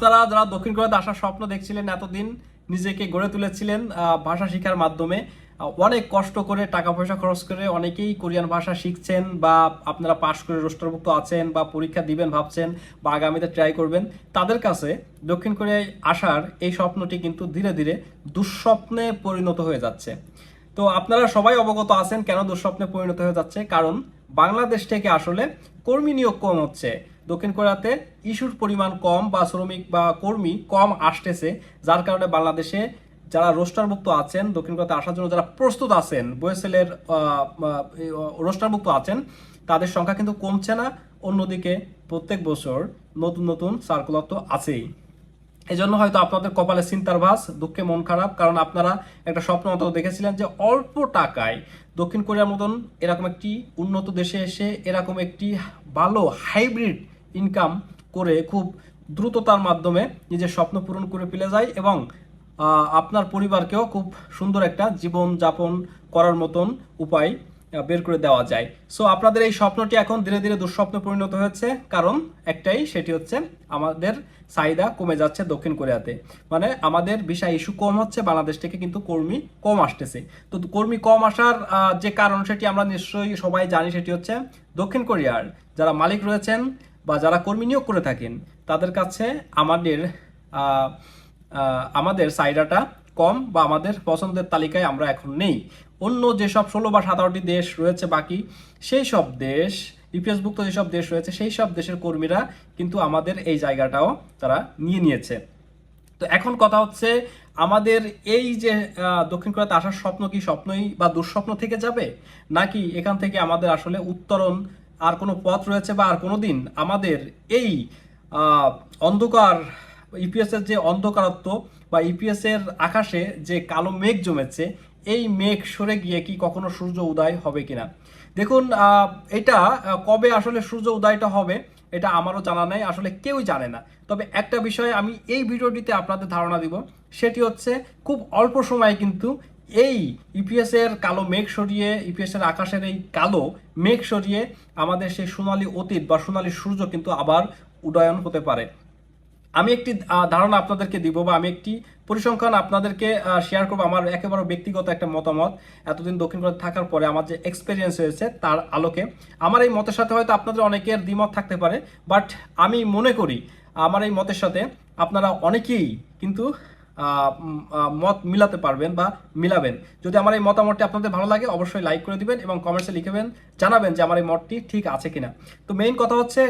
আপনারা যারা দক্ষিণ কোরিয়াতে আসার স্বপ্ন দেখছিলেন এতদিন, নিজেকে গড়ে তুলেছিলেন ভাষা শেখার মাধ্যমে, অনেক কষ্ট করে টাকা পয়সা খরচ করে অনেকেই কোরিয়ান ভাষা শিখছেন, বা আপনারা পাশ করে রোস্টারভুক্ত আছেন বা পরীক্ষা দিবেন ভাবছেন বা আগামীতে ট্রাই করবেন, তাদের কাছে দক্ষিণ কোরিয়ায় আসার এই স্বপ্নটি কিন্তু ধীরে ধীরে দুঃস্বপ্নে পরিণত হয়ে যাচ্ছে। তো আপনারা সবাই অবগত আছেন কেন দুঃস্বপ্নে পরিণত হয়ে যাচ্ছে, কারণ বাংলাদেশ থেকে আসলে কর্মী নিয়োগ কম হচ্ছে। দক্ষিণ কোরিয়াতে ইস্যুর পরিমাণ কম বা শ্রমিক বা কর্মী কম আসতেছে, যার কারণে বাংলাদেশে যারা রোস্টারভুক্ত আছেন, দক্ষিণ কোরিয়াতে আসার জন্য যারা প্রস্তুত আছেন, BOSL এর রোস্টারভুক্ত আছেন, তাদের সংখ্যা কিন্তু কমছে না। অন্যদিকে প্রত্যেক বছর নতুন নতুন সার্কুলার তো আছেই। এই জন্য হয়তো আপনাদের কপালে চিন্তার ভাঁজ, দুঃখে মন খারাপ, কারণ আপনারা একটা স্বপ্ন মতো দেখেছিলেন যে অল্প টাকায় দক্ষিণ কোরিয়ার মতন এরকম একটি উন্নত দেশে এসে এরকম একটি ভালো হাইব্রিড ইনকাম করে খুব দ্রুততার মাধ্যমে নিজের স্বপ্ন পূরণ করে ফেলে যায়, এবং আপনার পরিবারকেও খুব সুন্দর একটা জীবন যাপন করার মতন উপায় বের করে দেওয়া যায়। সো আপনাদের এই স্বপ্নটি এখন ধীরে ধীরে দুঃস্বপ্নে পরিণত হয়েছে, কারণ একটাই, সেটি হচ্ছে আমাদের চাহিদা কমে যাচ্ছে দক্ষিণ কোরিয়াতে। মানে আমাদের ভিসা ইস্যু কম হচ্ছে, বাংলাদেশ থেকে কিন্তু কর্মী কম আসতেছে। তো কর্মী কম আসার যে কারণ সেটি আমরা নিশ্চয়ই সবাই জানি, সেটি হচ্ছে দক্ষিণ কোরিয়ার যারা মালিক রয়েছেন বা যারা কর্মী নিয়োগ করে থাকেন, তাদের কাছে আমাদের চাহিদাটা কম, বা আমাদের পছন্দের তালিকায় আমরা এখন নেই। অন্য যেসব 16 বা 17টি দেশ রয়েছে বাকি, সেই সব দেশ, ইপিএসভুক্ত যেসব দেশ রয়েছে, সেই সব দেশের কর্মীরা কিন্তু আমাদের এই জায়গাটাও তারা নিয়ে নিয়েছে। তো এখন কথা হচ্ছে, আমাদের এই যে দক্ষিণ কোরিয়াতে আসার স্বপ্ন কি স্বপ্নই বা দুঃস্বপ্ন থেকে যাবে, নাকি এখান থেকে আমাদের আসলে উত্তরণ আর কোনো পথ রয়েছে, বা আর কোনো দিন আমাদের এই অন্ধকার ইপিএস এর যে অন্ধকারত্ব বা ইপিএস এর আকাশে যে কালো মেঘ জমেছে, এই মেঘ সরে গিয়ে কি কখনো সূর্য উদয় হবে কিনা। দেখুন, এটা কবে আসলে সূর্য উদয়টা হবে এটা আমারও জানা নাই, আসলে কেউই জানে না। তবে একটা বিষয়ে আমি এই ভিডিওটিতে আপনাদের ধারণা দিব, সেটি হচ্ছে খুব অল্প সময়ে কিন্তু এই ইপিএস এর কালো মেঘ সরিয়ে, ইপিএস এর আকাশের এই কালো মেঘ সরিয়ে আমাদের সেই সোনালী অতীত বা সোনালী সূর্য কিন্তু আবার উদয়ন হতে পারে। আমি একটি ধারণা আপনাদেরকে দিব, বা আমি একটি পরিসংখ্যান আপনাদেরকে শেয়ার করবো, আমার একেবারে ব্যক্তিগত একটা মতামত। এতদিন দক্ষিণ কোরিয়াতে থাকার পরে আমার যে এক্সপিরিয়েন্স হয়েছে তার আলোকে আমার এই মতের সাথে হয়তো আপনাদের অনেকের দ্বিমত থাকতে পারে, বাট আমি মনে করি আমার এই মতের সাথে আপনারা অনেকেই কিন্তু মত মিলাতে পারবেন বা মিলাবেন। যদি আমার এই মতামতটি আপনাদের ভালো লাগে, অবশ্যই লাইক করে দিবেন এবং কমেন্টসে লিখবেন, জানাবেন যে আমার এই মতটি ঠিক আছে কিনা। তো মেইন কথা হচ্ছে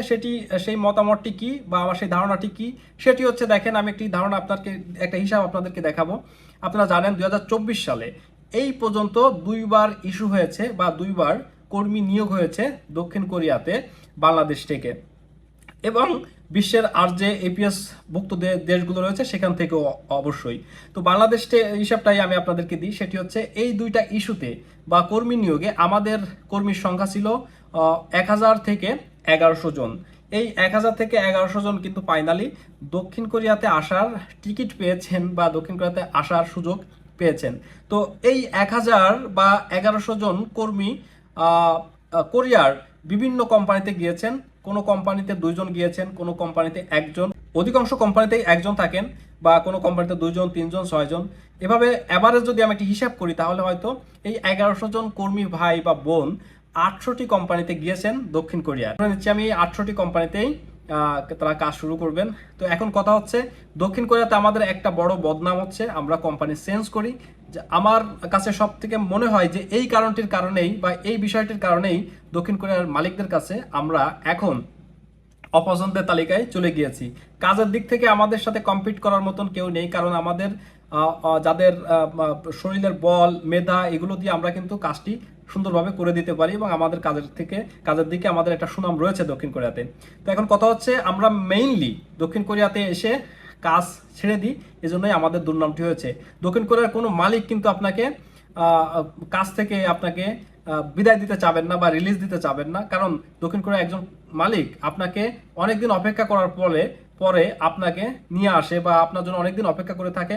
সেই মতামতটি কি বা আমার সেই ধারণাটি কি, সেটি হচ্ছে, দেখেন আমি একটি ধারণা আপনাকে, একটা হিসাব আপনাদেরকে দেখাবো। আপনারা জানেন 2024 সালে এই পর্যন্ত 2বার ইস্যু হয়েছে বা 2বার কর্মী নিয়োগ হয়েছে দক্ষিণ কোরিয়াতে বাংলাদেশ থেকে, এবং বিশ্বের আর যে এপিএস ভুক্ত দেশগুলো রয়েছে সেখান থেকেও অবশ্যই। তো বাংলাদেশ হিসাবটাই আমি আপনাদেরকে দিই, সেটি হচ্ছে এই 2টা ইস্যুতে বা কর্মী নিয়োগে আমাদের কর্মীর সংখ্যা ছিল 1000 থেকে 1100 জন। এই 1000 থেকে 1100 জন কিন্তু ফাইনালি দক্ষিণ কোরিয়াতে আসার টিকিট পেয়েছেন বা দক্ষিণ কোরিয়াতে আসার সুযোগ পেয়েছেন। তো এই 1000 বা 1100 জন কর্মী কোরিয়ার বিভিন্ন কোম্পানিতে গিয়েছেন। কোনো কোম্পানিতে 2 জন গিয়েছেন, কোনো কোম্পানিতে 1 জন, অধিকাংশ কোম্পানিতেই 1 জন থাকেন, বা কোনো কোম্পানিতে 2 জন, 3 জন, 6 জন। এভাবে এভারেজ যদি আমি একটি হিসাব করি, তাহলে হয়তো এই 1100 জন কর্মী ভাই বা বোন 800টি কোম্পানিতে গিয়েছেন দক্ষিণ কোরিয়ার। ধরে নিচ্ছি আমি 800টি কোম্পানিতেই তারা কাজ শুরু করবেন। তো এখন কথা হচ্ছে, দক্ষিণ কোরিয়াতে আমাদের একটা বড় বদনাম হচ্ছে আমরা কোম্পানি চেঞ্জ করি। আমার কাছে সব থেকে মনে হয় যে এই কারণটির কারণেই বা এই বিষয়টির কারণেই দক্ষিণ কোরিয়ার মালিকদের কাছে আমরা এখন অপছন্দের তালিকায় চলে গিয়েছি। কাজের দিক থেকে আমাদের সাথে কম্পিট করার মতন কেউ নেই, কারণ আমাদের যাদের শরীরের বল, মেধা, এগুলো দিয়ে আমরা কিন্তু কাজটি সুন্দরভাবে করে দিতে পারি, এবং আমাদের কাজের দিকে আমাদের একটা সুনাম রয়েছে দক্ষিণ কোরিয়াতে। তো এখন কথা হচ্ছে, আমরা মেইনলি দক্ষিণ কোরিয়াতে এসে কাজ ছেড়ে দিই, এজন্যই আমাদের দুর্নামটি হয়েছে। দক্ষিণ কোরিয়ার কোনো মালিক কিন্তু আপনাকে কাজ থেকে আপনাকে বিদায় দিতে চাবেন না বা রিলিজ দিতে চাবেন না, কারণ দক্ষিণ কোরিয়ার একজন মালিক আপনাকে অনেকদিন অপেক্ষা করার পরে আপনাকে নিয়ে আসে, বা আপনার জন্য অনেকদিন অপেক্ষা করে থাকে।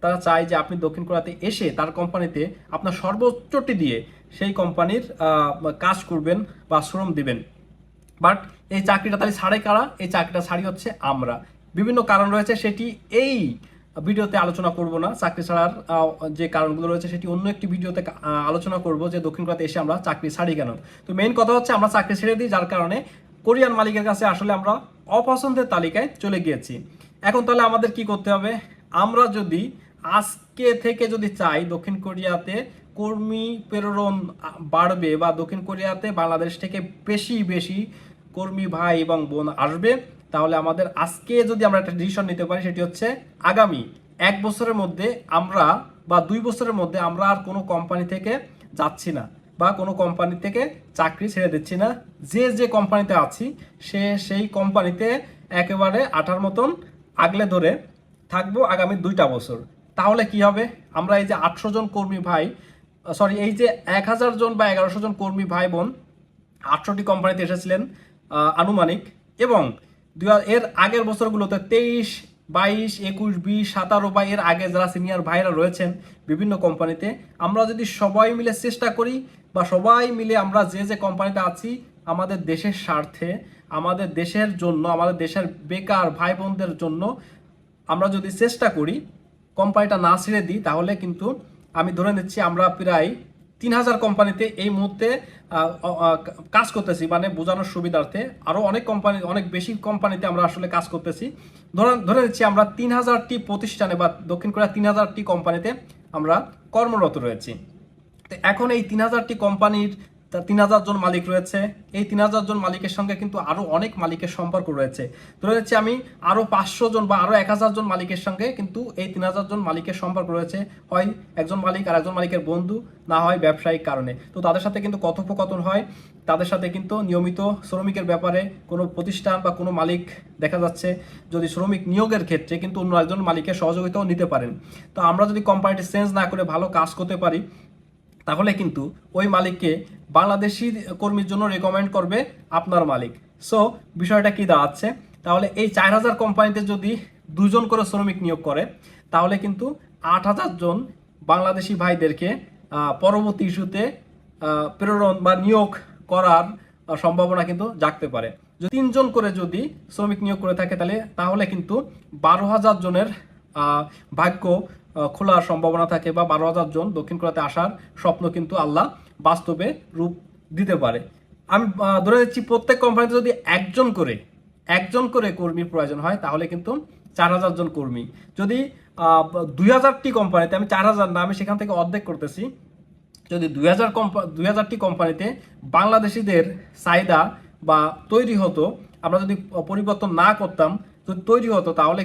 তারা চায় যে আপনি দক্ষিণ কোরিয়াতে এসে তার কোম্পানিতে আপনার সর্বোচ্চটি দিয়ে সেই কোম্পানির কাজ করবেন বা শ্রম দিবেন। বাট এই চাকরিটা তাহলে ছাড়ে কারা? এই চাকরিটা ছাড়ি হচ্ছে আমরা। বিভিন্ন কারণ রয়েছে, সেটি এই ভিডিওতে আলোচনা করব না। চাকরি ছাড়ার যে কারণগুলো রয়েছে সেটি অন্য একটি ভিডিওতে আলোচনা করব, যে দক্ষিণ কোরিয়াতে এসে আমরা চাকরি ছাড়ি কেন। তো মেইন কথা হচ্ছে আমরা চাকরি ছেড়ে দিই, যার কারণে কোরিয়ান মালিকের কাছে আসলে আমরা অপছন্দের তালিকায় চলে গিয়েছি। এখন তাহলে আমাদের কি করতে হবে? আমরা যদি আজকে থেকে যদি চাই দক্ষিণ কোরিয়াতে কর্মী প্রেরণ বাড়বে, বা দক্ষিণ কোরিয়াতে বাংলাদেশ থেকে বেশি বেশি কর্মী ভাই এবং বোন আসবে, তাহলে আমাদের আজকে যদি আমরা একটা ডিসিশন নিতে পারি, সেটি হচ্ছে আগামী 1 বছরের মধ্যে আমরা বা 2 বছরের মধ্যে আমরা আর কোনো কোম্পানি থেকে যাচ্ছি না, বা কোনো কোম্পানি থেকে চাকরি ছেড়ে দিচ্ছি না। যে যে কোম্পানিতে আছি সেই কোম্পানিতে একেবারে আঠার মতন আগলে ধরে থাকবো আগামী 2টা বছর। তাহলে কি হবে? আমরা এই যে 800 জন কর্মী ভাই, সরি, এই যে 1000 জন বা 1100 জন কর্মী ভাই বোন 8টি কোম্পানিতে এসেছিলেন আনুমানিক, এবং এর আগের বছরগুলোতে 23, 22, 21, 20, 17 বা এর আগে যারা সিনিয়র ভাইরা রয়েছেন বিভিন্ন কোম্পানিতে, আমরা যদি সবাই মিলে চেষ্টা করি, বা সবাই মিলে আমরা যে যে কোম্পানিতে আছি আমাদের দেশের স্বার্থে, আমাদের দেশের জন্য, আমাদের দেশের বেকার ভাই বোনদের জন্য আমরা যদি চেষ্টা করি, কোম্পানিটা না ছেড়ে দিই, তাহলে কিন্তু আমি ধরে নিচ্ছি আমরা প্রায় 3000 কোম্পানিতে এই মুহূর্তে কাজ করতেছি। মানে বোঝানোর সুবিধার্থে আরও অনেক কোম্পানি, অনেক বেশি কোম্পানিতে আমরা আসলে কাজ করতেছি। ধরে নিচ্ছি আমরা 3000টি প্রতিষ্ঠানে বা দক্ষিণ কোরিয়ার 3000টি কোম্পানিতে আমরা কর্মরত রয়েছি। তো এখন এই 3000টি কোম্পানির 3000 জন মালিক রয়েছে। এই 3000 জন মালিকের সঙ্গে কিন্তু আরো অনেক মালিকের সম্পর্ক রয়েছে। ধরে নিচ্ছি আমি আরো 500 জন বা আরো 1000 জন মালিকের সঙ্গে কিন্তু এই 3000 জন মালিকের সম্পর্ক রয়েছে। হয় একজন মালিক আর একজন মালিকের বন্ধু, না হয় ব্যবসায়িক কারণে। তো তাদের সাথে কিন্তু কথোপকথন হয়, তাদের সাথে কিন্তু নিয়মিত শ্রমিকের ব্যাপারে কোনো প্রতিষ্ঠান বা কোনো মালিক দেখা যাচ্ছে যদি শ্রমিক নিয়োগের ক্ষেত্রে কিন্তু অন্য একজন মালিকের সহযোগিতাও নিতে পারেন। তো আমরা যদি কোম্পানিটি চেঞ্জ না করে ভালো কাজ করতে পারি, তাহলে কিন্তু ওই মালিককে বাংলাদেশি কর্মীর জন্য রেকমেন্ড করবে আপনার মালিক। সো বিষয়টা কি দাঁড়াচ্ছে? তাহলে এই 4000 কোম্পানিতে যদি 2 জন করে শ্রমিক নিয়োগ করে, তাহলে কিন্তু 8000 জন বাংলাদেশি ভাইদেরকে পরবর্তী ইস্যুতে প্রেরণ বা নিয়োগ করার সম্ভাবনা কিন্তু জাগতে পারে। যদি 3 জন করে যদি শ্রমিক নিয়োগ করে থাকে, তাহলে কিন্তু 12,000 জনের ভাগ্য খোলার সম্ভাবনা থাকে, বা 12,000 জন দক্ষিণ কোরিয়াতে আসার স্বপ্ন কিন্তু আল্লাহ বাস্তবে রূপ দিতে পারে। আমি ধরে নিচ্ছি প্রত্যেক কোম্পানিতে যদি একজন করে কর্মীর প্রয়োজন হয়, তাহলে কিন্তু 4000 জন কর্মী। যদি 2000টি কোম্পানিতে, আমি 4000 না, আমি সেখান থেকে অর্ধেক করতেছি, যদি 2000টি কোম্পানিতে বাংলাদেশিদের চাহিদা বা তৈরি হতো, আমরা যদি পরিবর্তন না করতাম, যদি তৈরি হতো, তাহলে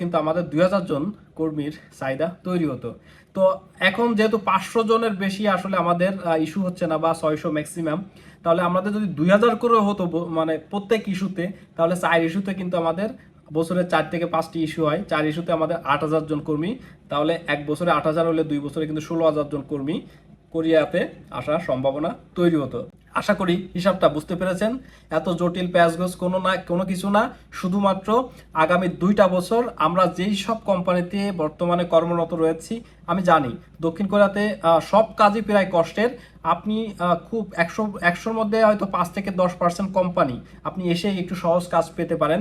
কিন্তু আমাদের 2000 জন কর্মীর চাহিদা তৈরি হতো। তো এখন যেহেতু 500 জনের বেশি আসলে আমাদের ইস্যু হচ্ছে না, বা 600 ম্যাক্সিমাম, তাহলে আমাদের যদি 2000 করে হতো মানে প্রত্যেক ইস্যুতে, তাহলে 4 ইস্যুতে কিন্তু আমাদের বছরে 4 থেকে 5টি ইস্যু হয়, 4 ইস্যুতে আমাদের 8000 জন কর্মী, তাহলে 1 বছরে 8000 হলে 2 বছরে কিন্তু 16,000 জন কর্মী কোরিয়াতে আসার সম্ভাবনা তৈরি হতো। আশা করি হিসাবটা বুঝতে পেরেছেন। এত জটিল প্যাচগোজ কোনো কিছু না, শুধুমাত্র আগামী 2টা বছর আমরা যেই সব কোম্পানিতে বর্তমানে কর্মরত রয়েছি, আমি জানি দক্ষিণ কোরিয়াতে সব কাজই প্রায় কষ্টের। আপনি খুব 100-100-র মধ্যে হয়তো 5 থেকে 10% কোম্পানি আপনি এসে একটু সহজ কাজ পেতে পারেন,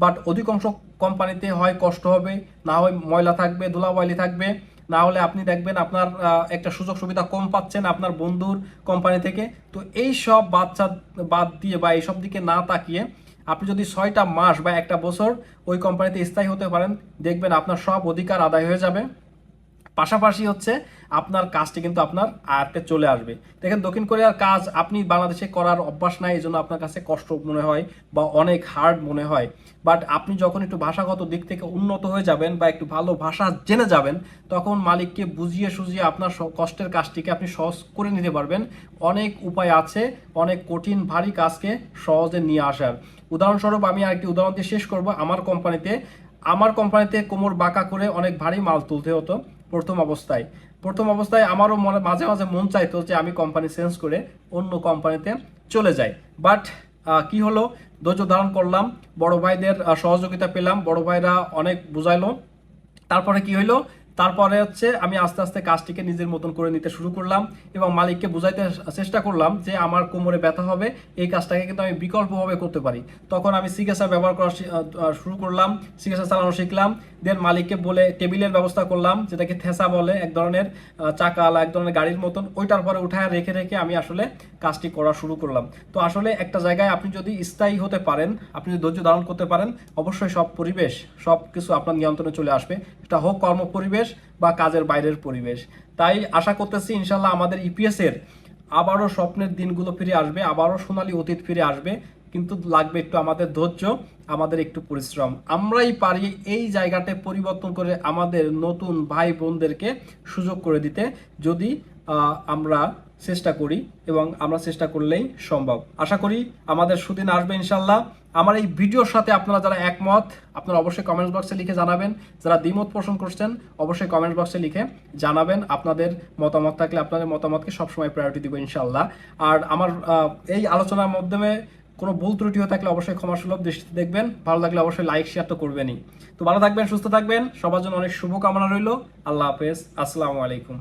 বাট অধিকাংশ কোম্পানিতে হয় কষ্ট হবে, না হয় ময়লা থাকবে, ধুলাবালি থাকবে, না হলে আপনি দেখবেন আপনার একটা সুযোগ সুবিধা কম পাচ্ছেন আপনার বন্ধুর কোম্পানি থেকে। তো এই সব বাদ দিয়ে বা এইসব দিকে না তাকিয়ে আপনি যদি 6টা মাস বা 1টা বছর ওই কোম্পানিতে স্থায়ী হতে পারেন, দেখবেন আপনার সব অধিকার আদায় হয়ে যাবে। পাশাপাশি হচ্ছে আপনার কাজটি কিন্তু আপনার আয়ত্তে চলে আসবে। দেখেন দক্ষিণ কোরিয়ার কাজ আপনি বাংলাদেশে করার অভ্যাস নাই, এই জন্য আপনার কাছে কষ্ট মনে হয় বা অনেক হার্ড মনে হয়। বাট আপনি যখন একটু ভাষাগত দিক থেকে উন্নত হয়ে যাবেন বা একটু ভালো ভাষা জেনে যাবেন, তখন মালিককে বুঝিয়ে সুঝিয়ে আপনার কষ্টের কাজটিকে আপনি সহজ করে নিতে পারবেন। অনেক উপায় আছে অনেক কঠিন ভারী কাজকে সহজে নিয়ে আসার। উদাহরণস্বরূপ আমি আরেকটি উদাহরণ দিয়ে শেষ করব। আমার কোম্পানিতে কোমর বাঁকা করে অনেক ভারী মাল তুলতে হতো প্রথম অবস্থায় আমারও মাঝে মাঝে মন চাইতো যে আমি কোম্পানি চেঞ্জ করে অন্য কোম্পানিতে চলে যাই। বাট কি হলো, ধৈর্য ধারণ করলাম, বড় ভাইদের সহযোগিতা পেলাম, বড় ভাইরা অনেক বুঝাইলো। তারপরে কি হইলো, তারপরে হচ্ছে আমি আস্তে আস্তে কাজটিকে নিজের মতন করে নিতে শুরু করলাম এবং মালিককে বুঝাইতে চেষ্টা করলাম যে আমার কোমরে ব্যথা হবে, এই কাজটাকে কিন্তু আমি বিকল্পভাবে করতে পারি। তখন আমি সিকেসা ব্যবহার করা শুরু করলাম, সিকেসা চালানো শিখলাম। দেন মালিককে বলে টেবিলের ব্যবস্থা করলাম, যেটাকে থেসা বলে, এক ধরনের চাকাওয়ালা এক ধরনের গাড়ির মতন, ওইটার পরে উঠায় রেখে রেখে আমি আসলে কাজটি করা শুরু করলাম। তো আসলে একটা জায়গায় আপনি যদি স্থায়ী হতে পারেন, আপনি যদি ধৈর্য ধারণ করতে পারেন, অবশ্যই সব পরিবেশ সব কিছু আপনার নিয়ন্ত্রণে চলে আসবে, এটা হোক কর্ম পরিবেশ বা কাজের বাইরের পরিবেশ। তাই আশা করতেছি ইনশাল্লাহ আমাদের ইপিএস এর আবারও স্বপ্নের দিনগুলো ফিরে আসবে, আবারও সোনালী অতীত ফিরে আসবে, কিন্তু লাগবে একটু আমাদের ধৈর্য, আমাদের একটু পরিশ্রম। আমরাই পারি এই জায়গাতে পরিবর্তন করে আমাদের নতুন ভাই বোনদেরকে সুযোগ করে দিতে, যদি আমরা চেষ্টা করি, এবং আমরা চেষ্টা করলেই সম্ভব। আশা করি আমাদের সুদিন আসবে ইনশাল্লাহ। আমার এই ভিডিওর সাথে আপনারা যারা একমত, আপনারা অবশ্যই কমেন্টস বক্সে লিখে জানাবেন। যারা দ্বিমত পোষণ করছেন অবশ্যই কমেন্ট বক্সে লিখে জানাবেন। আপনাদের মতামত থাকলে আপনাদের মতামতকে সবসময় প্রায়োরিটি দিব ইনশাল্লাহ। আর আমার এই আলোচনার মাধ্যমে কোনো ভুল ত্রুটি হয়ে থাকলে অবশ্যই ক্ষমাসুলভ দৃষ্টিতে দেখবেন। ভালো লাগলে অবশ্যই লাইক শেয়ার তো করবেনই। তো ভালো থাকবেন, সুস্থ থাকবেন, সবার জন্য অনেক শুভকামনা রইল। আল্লাহ হাফেজ, আসসালামু আলাইকুম।